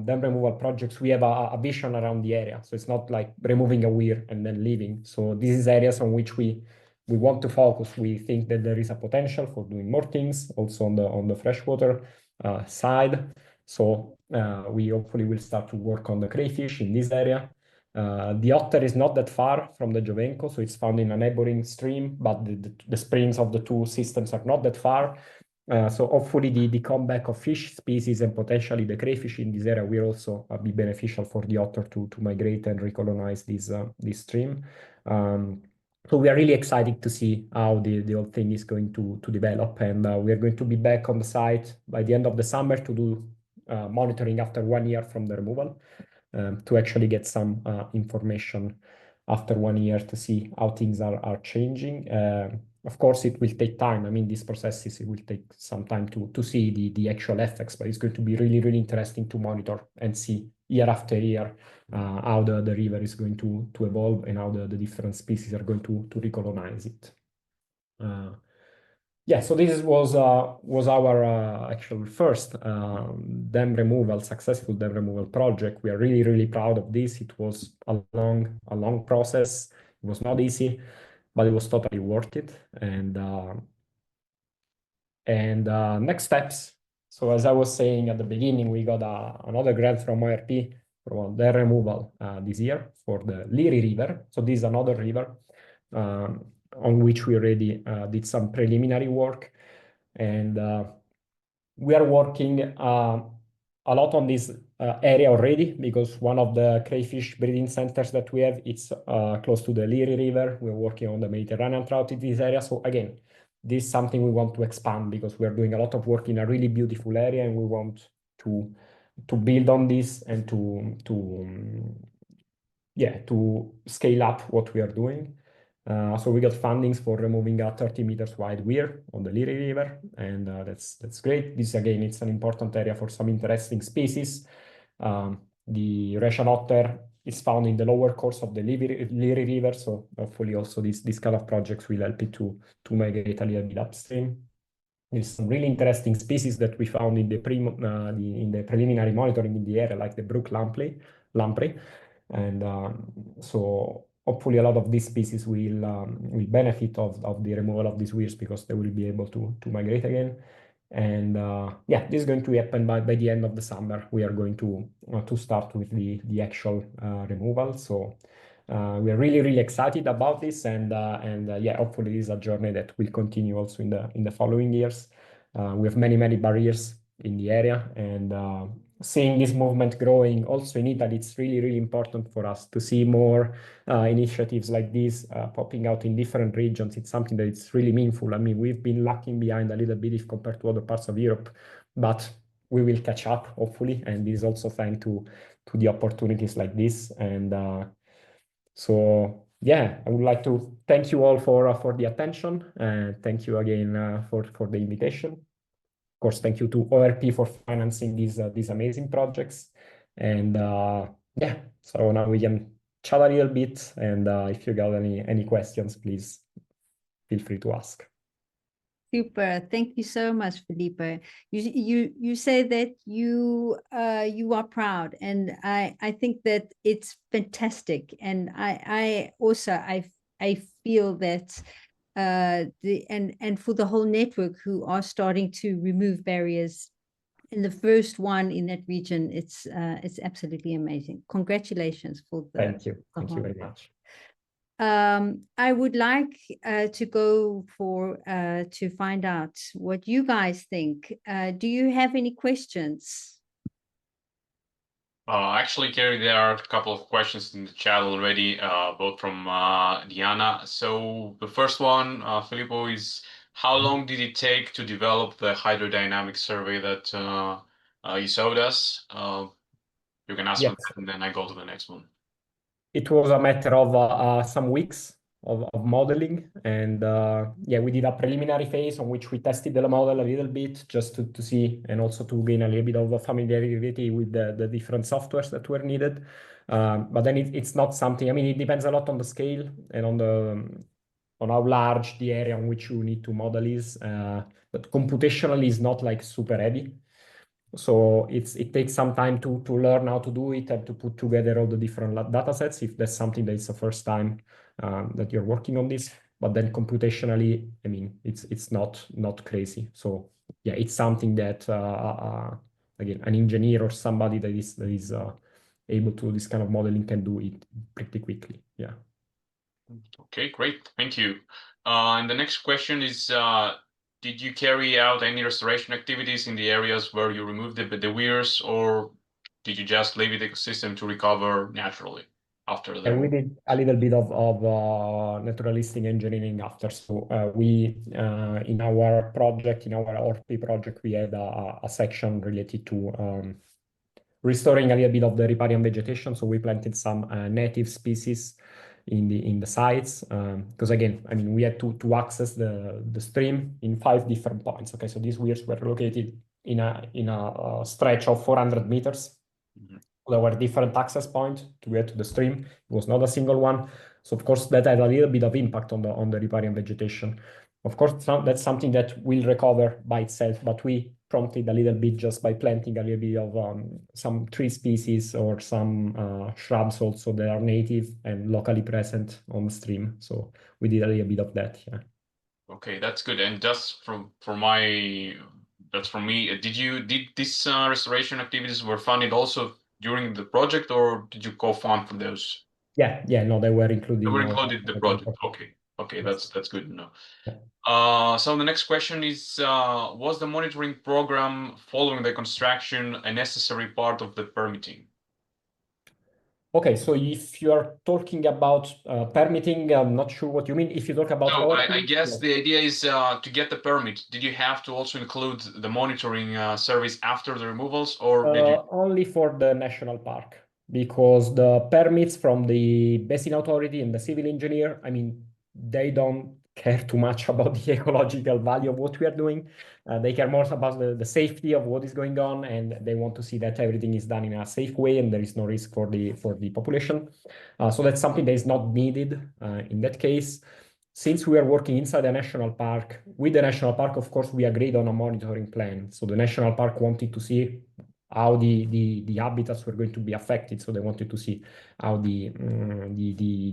Speaker 2: dam removal projects, we have a vision around the area. So it's not like removing a weir and then leaving. So this is areas on which we want to focus. We think that there is a potential for doing more things also on the freshwater side. So we hopefully will start to work on the crayfish in this area. The otter is not that far from the Giovenco, so it's found in a neighboring stream, but the springs of the two systems are not that far. So hopefully the comeback of fish species and potentially the crayfish in this area will also be beneficial for the otter to migrate and recolonize this stream. So we are really excited to see how the whole thing is going to develop, and we are going to be back on the site by the end of the summer to do monitoring after 1 year from the removal, to actually get some information after 1 year to see how things are changing. Of course, it will take time. I mean, these processes, it will take some time to see the actual effects, but it's going to be really, really interesting to monitor and see year after year how the river is going to evolve and how the different species are going to recolonize it. Yeah, so this was our actual first successful dam removal project. We are really, really proud of this. It was a long process. It was not easy, but it was totally worth it. And next steps. So as I was saying at the beginning, we got another grant from ORP for dam removal this year for the Liri River. So this is another river on which we already did some preliminary work. And we are working a lot on this area already, because one of the crayfish breeding centers that we have, it's close to the Liri River. We're working on the Mediterranean trout in this area. So again, this is something we want to expand, because we are doing a lot of work in a really beautiful area, and we want to build on this and to scale up what we are doing. So we got fundings for removing a 30 meters wide weir on the Liri River, and that's great. This again, it's an important area for some interesting species. The Russian otter is found in the lower course of the Liri River, so hopefully also this kind of projects will help it to migrate a little bit upstream. There's some really interesting species that we found in the preliminary monitoring in the area, like the brook lamprey. And so hopefully a lot of these species will benefit of the removal of these weirs, because they will be able to migrate again. And yeah, this is going to happen by the end of the summer. We are going to start with the actual removal. So we are really, really excited about this, and yeah, hopefully this is a journey that will continue also in the following years. We have many barriers in the area, and seeing this movement growing also in Italy, it's really, really important for us to see more initiatives like this popping out in different regions. It's something that it's really meaningful. I mean, we've been lagging behind a little bit if compared to other parts of Europe, but we will catch up, hopefully, and this is also thanks to the opportunities like this. And so yeah, I would like to thank you all for the attention, and thank you again for the invitation. Of course, thank you to ORP for financing these amazing projects. And yeah, so now we can chat a little bit, and if you got any questions, please feel free to ask.
Speaker 1: Super. Thank you so much, Filippo. You say that you are proud, and I think that it's fantastic. And I also feel that and for the whole network who are starting to remove barriers, and the first one in that region, it's absolutely amazing. Congratulations for the
Speaker 2: Thank you very much.
Speaker 1: I would like to go to find out what you guys think. Do you have any questions?
Speaker 3: Actually, Kerry, there are a couple of questions in the chat already, both from Diana. So the first one, Filippo, is how long did it take to develop the hydrodynamic survey that you showed us? You can ask
Speaker 2: Yes.
Speaker 3: that, and then I go to the next one.
Speaker 2: It was a matter of some weeks of modeling, and yeah, we did a preliminary phase on which we tested the model a little bit just to see, and also to gain a little bit of familiarity with the different softwares that were needed. But then it's not something, I mean, it depends a lot on the scale and on how large the area on which you need to model is, but computationally is not like super heavy. So it takes some time to learn how to do it and to put together all the different data sets, if that's something that is the first time that you're working on this. But then computationally, I mean, it's not crazy. So yeah, it's something that again, an engineer or somebody that is able to do this kind of modeling can do it pretty quickly. Yeah.
Speaker 3: Okay, great. Thank you. And the next question is, did you carry out any restoration activities in the areas where you removed the weirs, or did you just leave the ecosystem to recover naturally after the?
Speaker 2: And we did a little bit of naturalistic engineering after. So we, in our project, in our ORP project, we had a section related to restoring a little bit of the riparian vegetation. So we planted some native species in the sites, because again, I mean, we had to access the stream in 5 different points. Okay, so these weirs were located in a stretch of 400 meters. There were different access points to get to the stream. It was not a single one. So of course that had a little bit of impact on the riparian vegetation. Of course, that's something that will recover by itself, but we prompted a little bit just by planting a little bit of some tree species or some shrubs also that are native and locally present on the stream. So we did a little bit of that, yeah.
Speaker 3: Okay, that's good. And just that's from me. Did this restoration activities were funded also during the project, or did you co-fund for those?
Speaker 2: Yeah, no, they were included.
Speaker 3: They were included in the project. Okay,
Speaker 2: Yes.
Speaker 3: that's good to know.
Speaker 2: Yeah.
Speaker 3: So the next question is, was the monitoring program following the construction a necessary part of the permitting?
Speaker 2: Okay, so if you are talking about permitting, I'm not sure what you mean. If you talk about
Speaker 3: So
Speaker 2: our
Speaker 3: I guess
Speaker 2: yes.
Speaker 3: the idea is to get the permit. Did you have to also include the monitoring service after the removals, or did you?
Speaker 2: Only for the national park, because the permits from the basin authority and the civil engineer, I mean, they don't care too much about the ecological value of what we are doing. They care more about the safety of what is going on, and they want to see that everything is done in a safe way and there is no risk for the population. So that's something that is not needed in that case. Since we are working inside a national park, with the national park, of course, we agreed on a monitoring plan. So the national park wanted to see how the habitats were going to be affected. So they wanted to see how the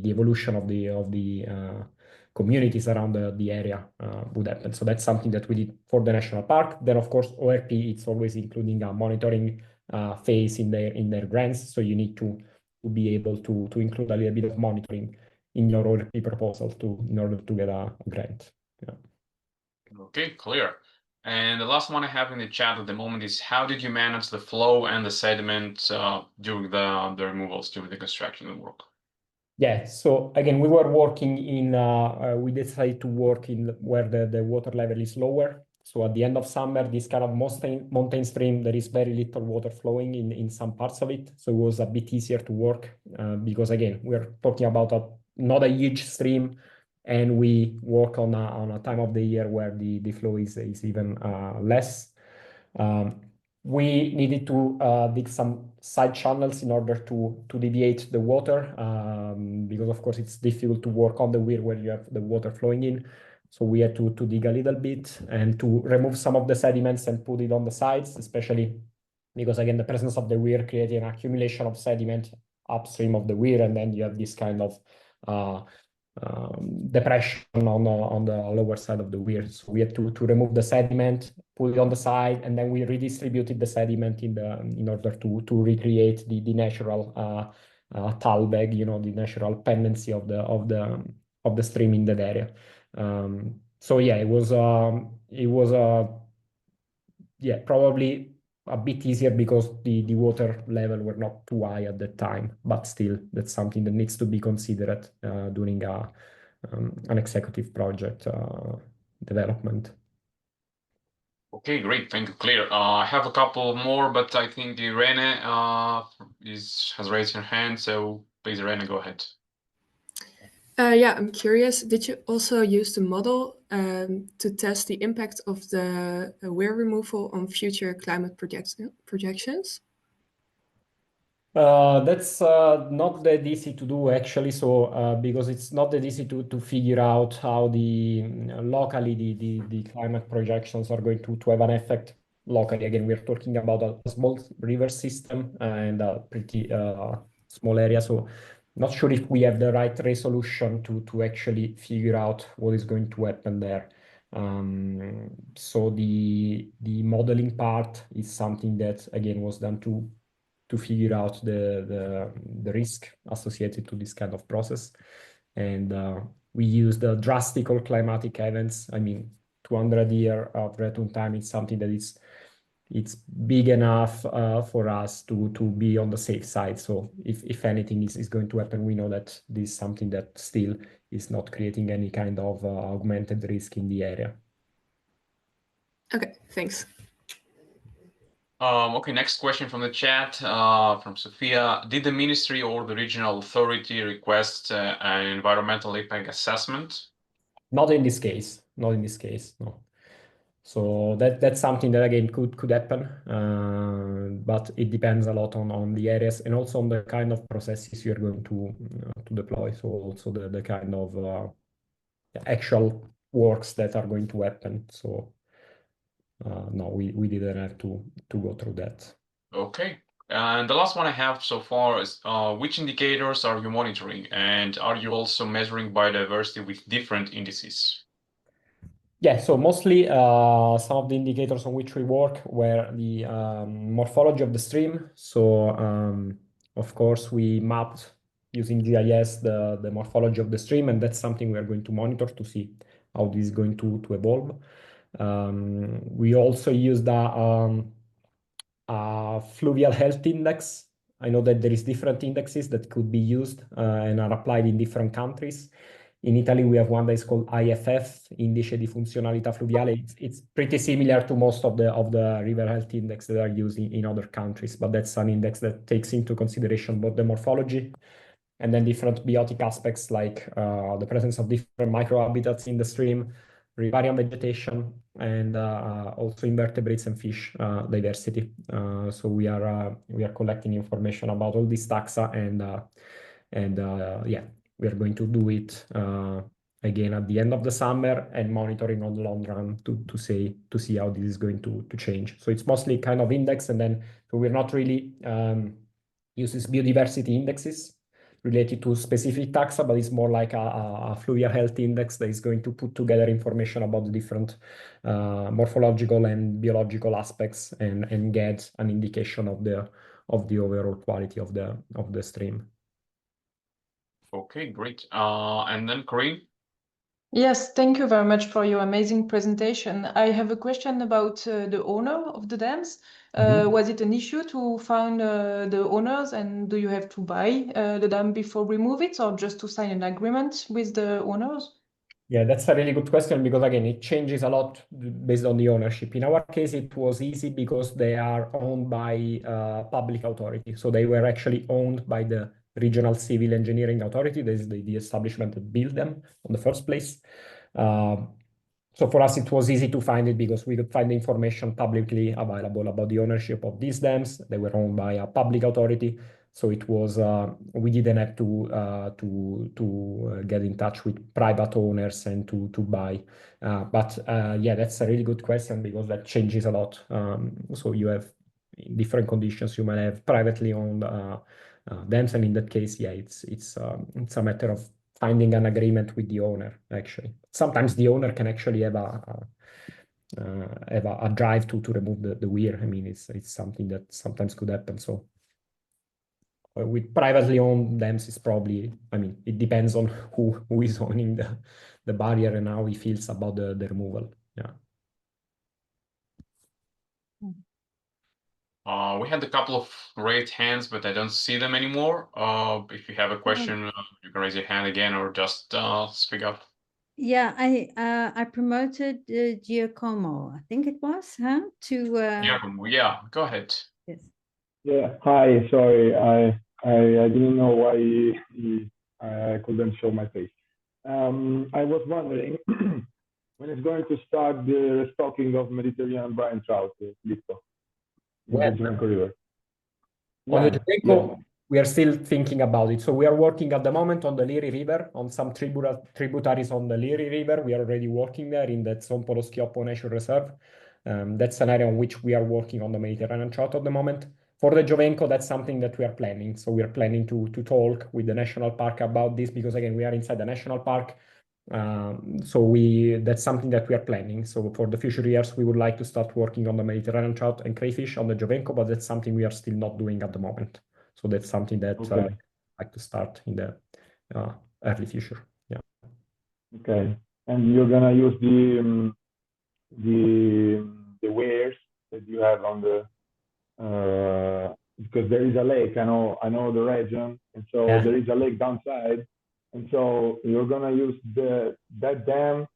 Speaker 2: evolution of the communities around the area would happen. So that's something that we did for the national park. Then, of course, ORP, it's always including a monitoring phase in their grants. So you need to be able to include a little bit of monitoring in your ORP proposal in order to get a grant. Yeah.
Speaker 3: Okay, clear. And the last one I have in the chat at the moment is, how did you manage the flow and the sediment during the removals, during the construction work?
Speaker 2: Yeah, so again, we were working we decided to work in where the water level is lower. So at the end of summer, this kind of mountain stream, there is very little water flowing in some parts of it. So it was a bit easier to work because again, we're talking about not a huge stream, and we work on a time of the year where the flow is even less. We needed to dig some side channels in order to deviate the water because of course it's difficult to work on the weir where you have the water flowing in. So we had to dig a little bit and to remove some of the sediments and put it on the sides, especially because again, the presence of the weir created an accumulation of sediment upstream of the weir, and then you have this kind of depression on the lower side of the weir. So we had to remove the sediment, put it on the side, and then we redistributed the sediment in order to recreate the natural talbeg, the natural pendency of the stream in that area. So yeah, it was probably a bit easier because the water level were not too high at that time, but still that's something that needs to be considered during an executive project development.
Speaker 3: Okay, great. Thank you, clear. I have a couple more, but I think Irene has raised her hand. So please, Irene, go ahead.
Speaker 4: Yeah, I'm curious. Did you also use the model to test the impact of the weir removal on future climate projections?
Speaker 2: That's not that easy to do actually. So because it's not that easy to figure out how locally the climate projections are going to have an effect locally. Again, we're talking about a small river system and a pretty small area. So not sure if we have the right resolution to actually figure out what is going to happen there. So the modeling part is something that again was done to figure out the risk associated to this kind of process. And we use the drastic climatic events. I mean, 200 years of return time is something that it's big enough for us to be on the safe side. So if anything is going to happen, we know that this is something that still is not creating any kind of augmented risk in the area.
Speaker 4: Okay, thanks.
Speaker 3: Okay, next question from the chat from Sophia. Did the ministry or the regional authority request an environmental impact assessment?
Speaker 2: Not in this case. Not in this case, no. So that's something that again could happen, but it depends a lot on the areas and also on the kind of processes you're going to deploy. So also the kind of actual works that are going to happen. So no, we didn't have to go through that.
Speaker 3: Okay. And the last one I have so far is which indicators are you monitoring, and are you also measuring biodiversity with different indices?
Speaker 2: Yeah, so mostly some of the indicators on which we work were the morphology of the stream. So of course we mapped using GIS the morphology of the stream, and that's something we are going to monitor to see how this is going to evolve. We also used a fluvial health index. I know that there is different indexes that could be used and are applied in different countries. In Italy, we have one that is called IFF, Indice di Funzionalità Fluviale. It's pretty similar to most of the river health index that are used in other countries, but that's an index that takes into consideration both the morphology and then different biotic aspects like the presence of different microhabitats in the stream, riparian vegetation, and also invertebrates and fish diversity. So we are collecting information about all these taxa, and yeah, we are going to do it again at the end of the summer and monitoring on the long run to see how this is going to change. So it's mostly kind of index, and then so we're not really uses biodiversity indexes related to specific taxa, but it's more like a fluvial health index that is going to put together information about the different morphological and biological aspects and get an indication of the overall quality of the stream.
Speaker 3: Okay, great. And then Corinne?
Speaker 5: Yes, thank you very much for your amazing presentation. I have a question about the owner of the dams. Was it an issue to find the owners, and do you have to buy the dam before we move it, or just to sign an agreement with the owners?
Speaker 2: Yeah, that's a really good question because again, it changes a lot based on the ownership. In our case, it was easy because they are owned by public authority. So they were actually owned by the regional civil engineering authority. This is the establishment that built them in the first place. So for us, it was easy to find it because we could find the information publicly available about the ownership of these dams. They were owned by a public authority. So it was we didn't have to get in touch with private owners and to buy. But yeah, that's a really good question because that changes a lot. So you have in different conditions, you might have privately owned dams, and in that case, yeah, it's a matter of finding an agreement with the owner. Actually, sometimes the owner can actually have a drive to remove the weir. I mean, it's something that sometimes could happen. So with privately owned dams is probably, I mean, it depends on who is owning the barrier and how he feels about the removal. Yeah.
Speaker 3: We had a couple of raised hands, but I don't see them anymore. If you have a question, you can raise your hand again or just speak up.
Speaker 1: Yeah, I promoted Giacomo, I think it was, huh?
Speaker 3: Giacomo, yeah, go ahead.
Speaker 1: Yes.
Speaker 6: Yeah, hi, sorry, I didn't know why I couldn't show my face. I was wondering when it's going to start the restocking of Mediterranean brine trout, Filippo, in the Givenco River.
Speaker 2: On the Givenco, we are still thinking about it. So we are working at the moment on the Liri River, on some tributaries on the Liri River. We are already working there in that Sompolo Schioppo Nature Reserve. That's an area on which we are working on the Mediterranean trout at the moment. For the Giovenco, that's something that we are planning. So we are planning to talk with the national park about this because again, we are inside the national park. So that's something that we are planning. So for the future years, we would like to start working on the Mediterranean trout and crayfish on the Giovenco, but that's something we are still not doing at the moment. So that's something that I'd like to start in the early future. Yeah.
Speaker 6: Okay. And you're gonna use the weirs that you have on the because there is a lake. I know the region, and so there is a lake downside. And so you're gonna use that dam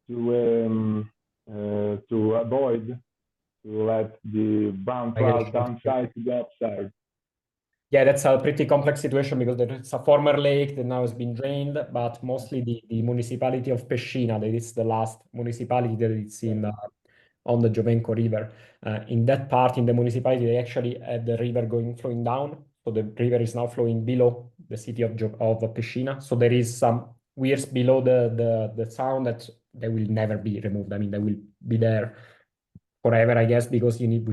Speaker 6: to avoid to let the brown trout downside to the upside?
Speaker 2: Yeah, that's a pretty complex situation because it's a former lake that now has been drained, but mostly the municipality of Pescina, that is the last municipality that it's in on the Giovenco River. In that part, in the municipality, they actually had the river flowing down. So the river is now flowing below the city of Pescina. So there is some weirs below the sound that they will never be removed. I mean, they will be there forever, I guess, because you need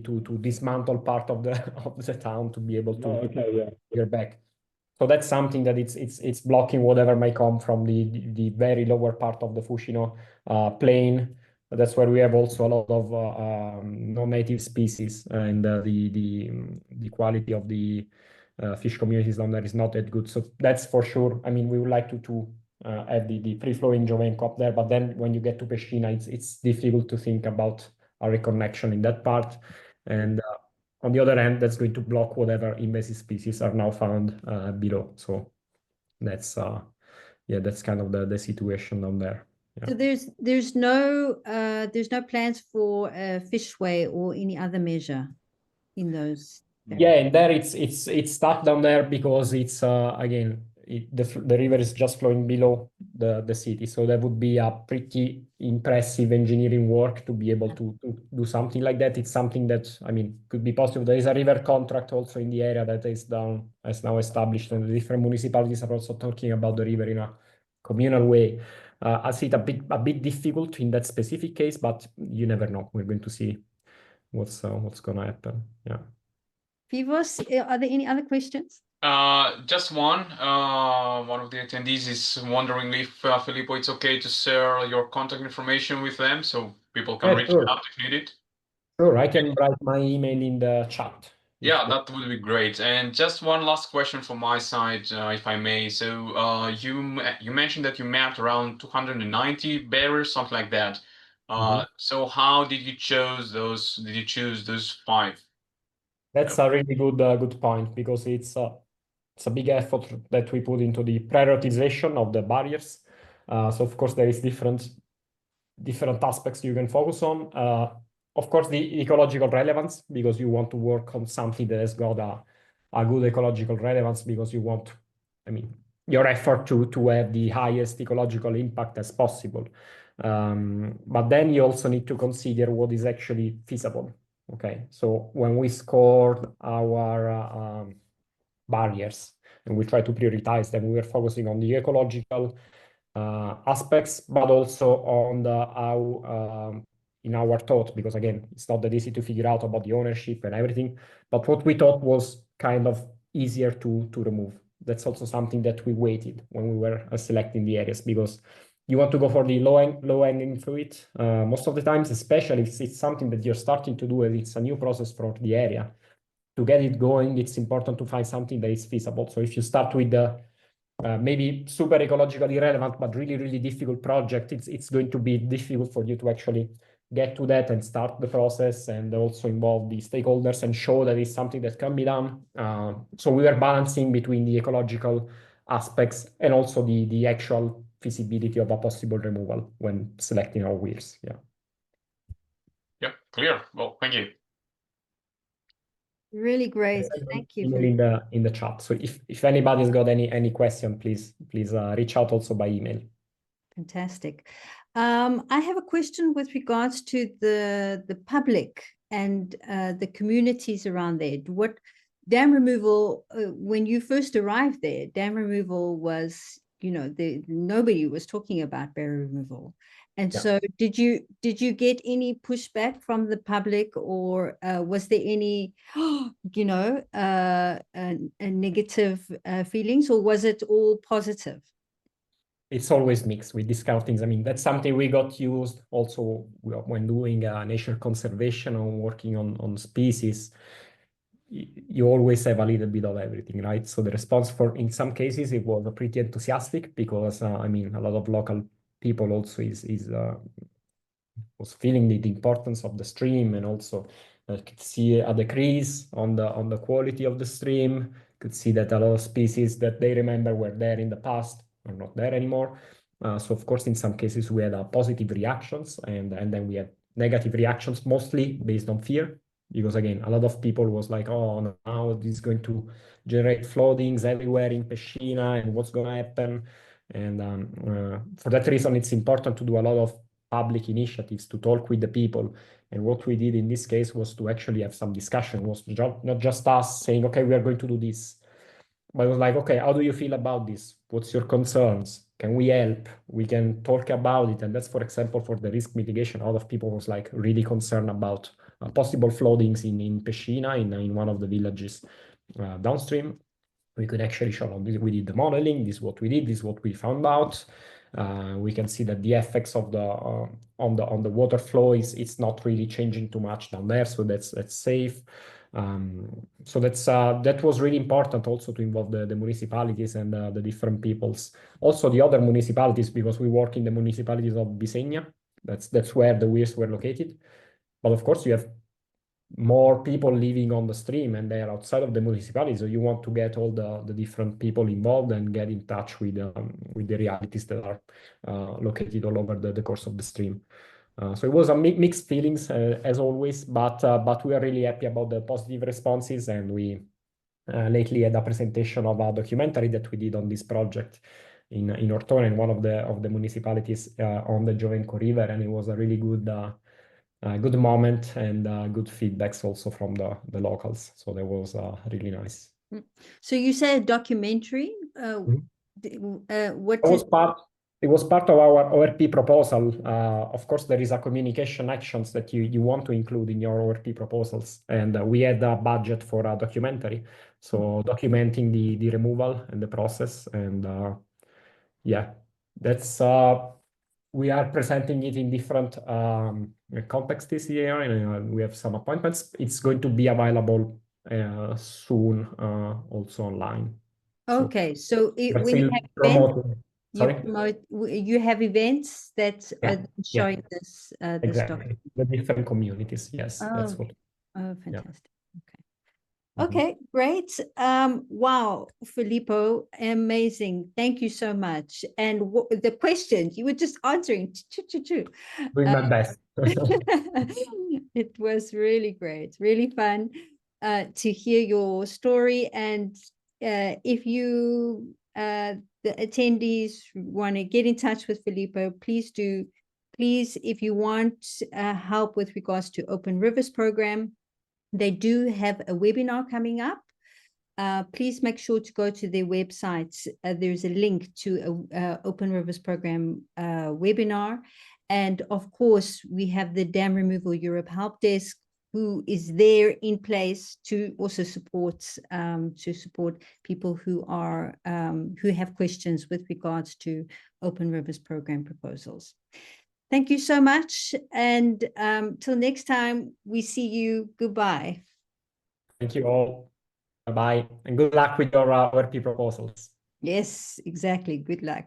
Speaker 2: to dismantle part of the town to be able to get back. So that's something that it's blocking whatever may come from the very lower part of the Fucino plain. That's where we have also a lot of non-native species, and the quality of the fish communities down there is not that good. So that's for sure. I mean, we would like to have the free-flowing Giovenco up there, but then when you get to Pescina, it's difficult to think about a reconnection in that part. And on the other hand, that's going to block whatever invasive species are now found below. So that's that's kind of the situation down there. Yeah.
Speaker 1: So there's no plans for a fishway or any other measure in those.
Speaker 2: Yeah, and there it's stuck down there because it's again the river is just flowing below the city, so that would be a pretty impressive engineering work to be able to do something like that. It's something that, I mean, could be possible. There is a river contract also in the area that is now established, and the different municipalities are also talking about the river in a communal way. I see it a bit difficult in that specific case, but you never know. We're going to see what's going to happen. Yeah.
Speaker 1: Vivos, are there any other questions?
Speaker 3: Just one. One of the attendees is wondering if Filippo, it's okay to share your contact information with them so people can reach out if needed.
Speaker 2: Sure, I can write my email in the chat.
Speaker 3: Yeah, that would be great. And just one last question from my side, if I may. So you mentioned that you mapped around 290 barriers, something like that. So how did you choose those? Did you choose those 5?
Speaker 2: That's a really good point, because it's a big effort that we put into the prioritization of the barriers. So of course there is different aspects you can focus on. Of course, the ecological relevance, because you want to work on something that has got a good ecological relevance, because you want, I mean, your effort to have the highest ecological impact as possible. But then you also need to consider what is actually feasible. Okay, so when we scored our barriers and we try to prioritize them, we were focusing on the ecological aspects, but also on how in our thought, because again, it's not that easy to figure out about the ownership and everything, but what we thought was kind of easier to remove. That's also something that we weighted when we were selecting the areas, because you want to go for the low-hanging fruit most of the times, especially if it's something that you're starting to do and it's a new process for the area. To get it going, it's important to find something that is feasible. So if you start with the maybe super ecologically relevant, but really, really difficult project, it's going to be difficult for you to actually get to that and start the process, and also involve the stakeholders and show that it's something that can be done. So we were balancing between the ecological aspects and also the actual feasibility of a possible removal when selecting our weirs. Yeah.
Speaker 3: Yeah, clear. Well, thank you.
Speaker 1: Really great. Thank you.
Speaker 2: In the chat. So if anybody's got any question, please reach out also by email.
Speaker 1: Fantastic. I have a question with regards to the public and the communities around there. What dam removal, when you first arrived there, dam removal was, nobody was talking about barrier removal. And so did you get any pushback from the public, or was there any, negative feelings, or was it all positive?
Speaker 2: It's always mixed with these kind of things. I mean, that's something we got used also when doing nature conservation or working on species. You always have a little bit of everything, right? So the response in some cases, it was pretty enthusiastic, because I mean, a lot of local people also was feeling the importance of the stream, and also could see a decrease on the quality of the stream. Could see that a lot of species that they remember were there in the past are not there anymore. So of course, in some cases we had positive reactions, and then we had negative reactions, mostly based on fear. Because again, a lot of people was like, oh, now this is going to generate floodings everywhere in Pescina, and what's going to happen? And for that reason, it's important to do a lot of public initiatives to talk with the people. And what we did in this case was to actually have some discussion. It was not just us saying, okay, we are going to do this. But it was like, okay, how do you feel about this? What's your concerns? Can we help? We can talk about it. And that's, for example, for the risk mitigation, a lot of people was like really concerned about possible floodings in Pescina, in one of the villages downstream. We could actually show we did the modeling, this is what we did, this is what we found out. We can see that the effects of the on the water flow it's not really changing too much down there, so that's safe. So that was really important also to involve the municipalities and the different peoples. Also the other municipalities, because we work in the municipalities of Bisegna. That's where the weirs were located. But of course you have more people living on the stream and they're outside of the municipality. So you want to get all the different people involved and get in touch with the realities that are located all over the course of the stream. So it was a mixed feelings as always, but we are really happy about the positive responses, and we lately had a presentation of a documentary that we did on this project in Ortona, in one of the municipalities on the Giovenco River, and it was a really good good moment and good feedbacks also from the locals. So that was really nice.
Speaker 1: So you say a documentary. What
Speaker 2: it was part of our ORP proposal. Of course, there is a communication actions that you want to include in your ORP proposals, and we had a budget for a documentary, so documenting the removal and the process, and yeah, that's we are presenting it in different contexts this year, and we have some appointments. It's going to be available soon also online.
Speaker 1: Okay, so when you have events, you have events that are showing this
Speaker 2: exactly
Speaker 1: document.
Speaker 2: the different communities. Yes, that's what.
Speaker 1: Oh, fantastic. Okay. Okay, great. Wow, Filippo, amazing. Thank you so much. And the questions you were just answering.
Speaker 2: Doing my best.
Speaker 1: It was really great, really fun to hear your story. And if you, the attendees, want to get in touch with Filippo, please do. Please, if you want help with regards to Open Rivers program, they do have a webinar coming up. Please make sure to go to their website. There's a link to a Open Rivers program webinar. And of course, we have the Dam Removal Europe Help Desk, who is there in place to also support people who are who have questions with regards to Open Rivers program proposals. Thank you so much. And till next time, we see you. Goodbye.
Speaker 2: Thank you all. Bye-bye. And good luck with your ORP proposals.
Speaker 1: Yes, exactly. Good luck.